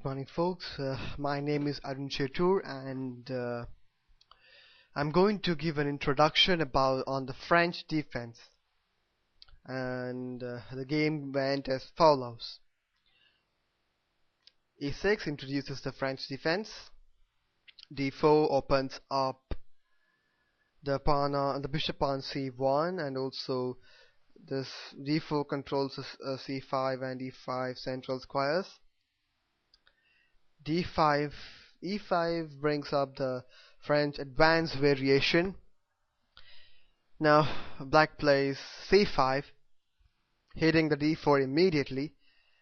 Good morning, folks. My name is Arun Chetur, and I'm going to give an introduction about on the French defense. And the game went as follows: E6 introduces the French defense. D4 opens up the bishop on C1, and also this D4 controls C5 and E5 central squares. D5, E5 brings up the French advanced variation. Now black plays C5, hitting the D4 immediately,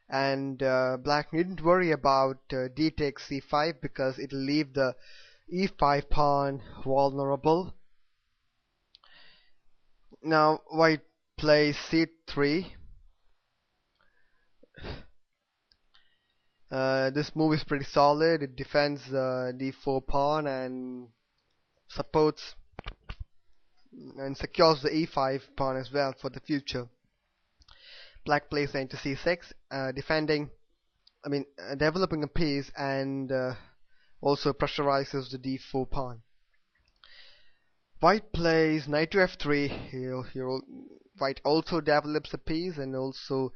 and black needn't worry about D takes C5 because it'll leave the E5 pawn vulnerable. Now white plays C3. This move is pretty solid. It defends the D4 pawn and supports and secures the E5 pawn as well for the future. Black plays into C6, developing a piece, and also pressurizes the D4 pawn. White plays knight to F3. White also develops a piece and also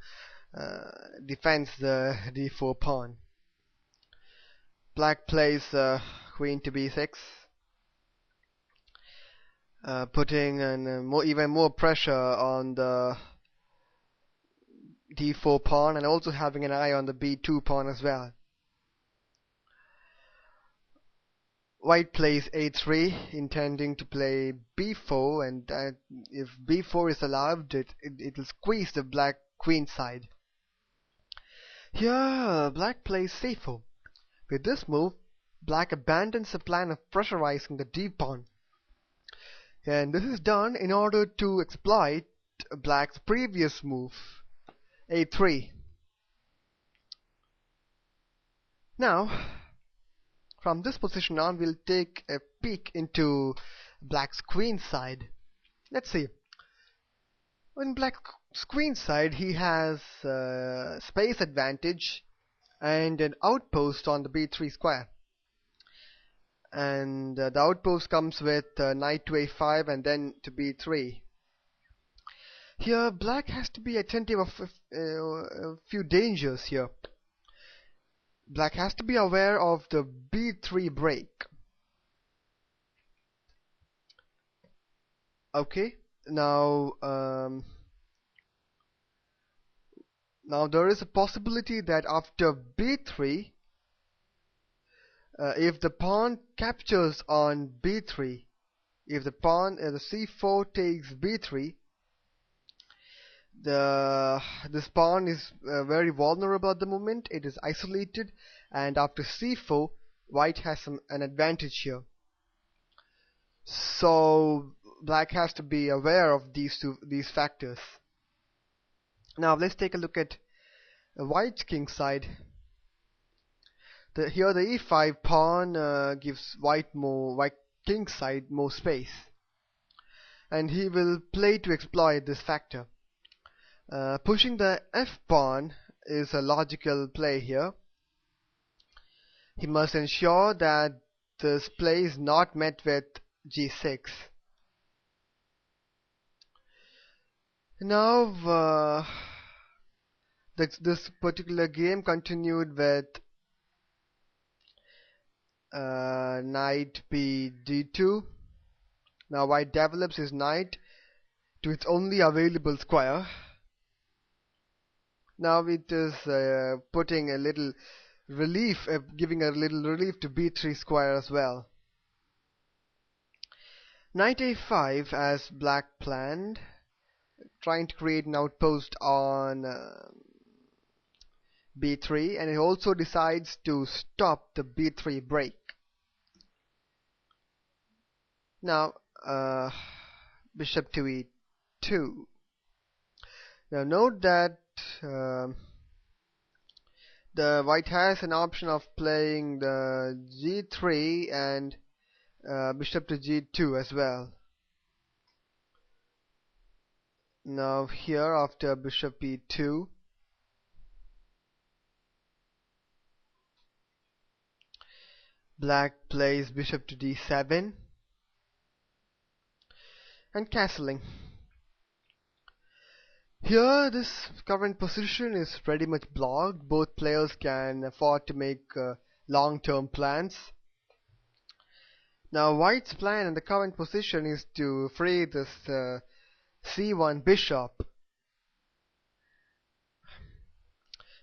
defends the D4 pawn. Black plays queen to B6, putting even more pressure on the D4 pawn and also having an eye on the B2 pawn as well. White plays A3, intending to play B4, and if B4 is allowed, it'll squeeze the black queen side. Here, black plays C4. With this move, black abandons the plan of pressurizing the D pawn, and this is done in order to exploit black's previous move, A3. Now, from this position on, we'll take a peek into black's queen side. Let's see. On black's queen side, he has space advantage and an outpost on the B3 square. And the outpost comes with knight to A5 and then to B3. Here, black has to be attentive of a few dangers here. Black has to be aware of the B3 break. Okay, now there is a possibility that after B3, if the pawn captures on B3, if the C4 takes B3, this pawn is very vulnerable at the moment. It is isolated, and after C4, white has an advantage here. So black has to be aware of these factors. Now let's take a look at white's king side. Here the E5 pawn gives white king side more space, and he will play to exploit this factor. Pushing the F pawn is a logical play here. He must ensure that this play is not met with G6. Now this particular game continued with knight B D2. Now white develops his knight to its only available square. Now it is putting a little relief, giving a little relief to B3 square as well. Knight A5 as black planned, trying to create an outpost on B3, and it also decides to stop the B3 break. Now bishop to E2. Now note that the white has an option of playing the G3 and bishop to G2 as well. Now here, after bishop E2, Black plays bishop to d7 and castling. Here, this current position is pretty much blocked. Both players can afford to make long-term plans. Now, White's plan in the current position is to free this c1 bishop.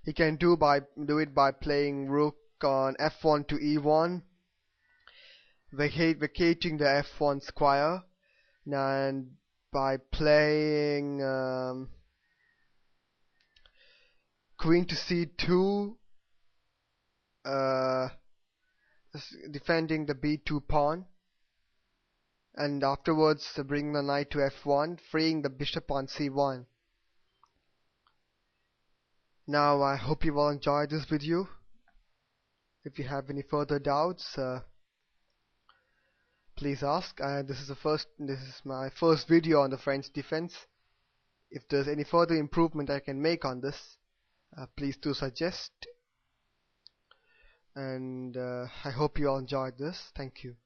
He can do it by playing rook on f1 to e1, vacating the f1 square, and by playing queen to c2, uh, defending the b2 pawn, and afterwards bring the knight to f1, freeing the bishop on c1. Now I hope you all enjoyed this video. If you have any further doubts, please ask. This is my first video on the French defense. If there's any further improvement I can make on this, please do suggest. And I hope you all enjoyed this. Thank you.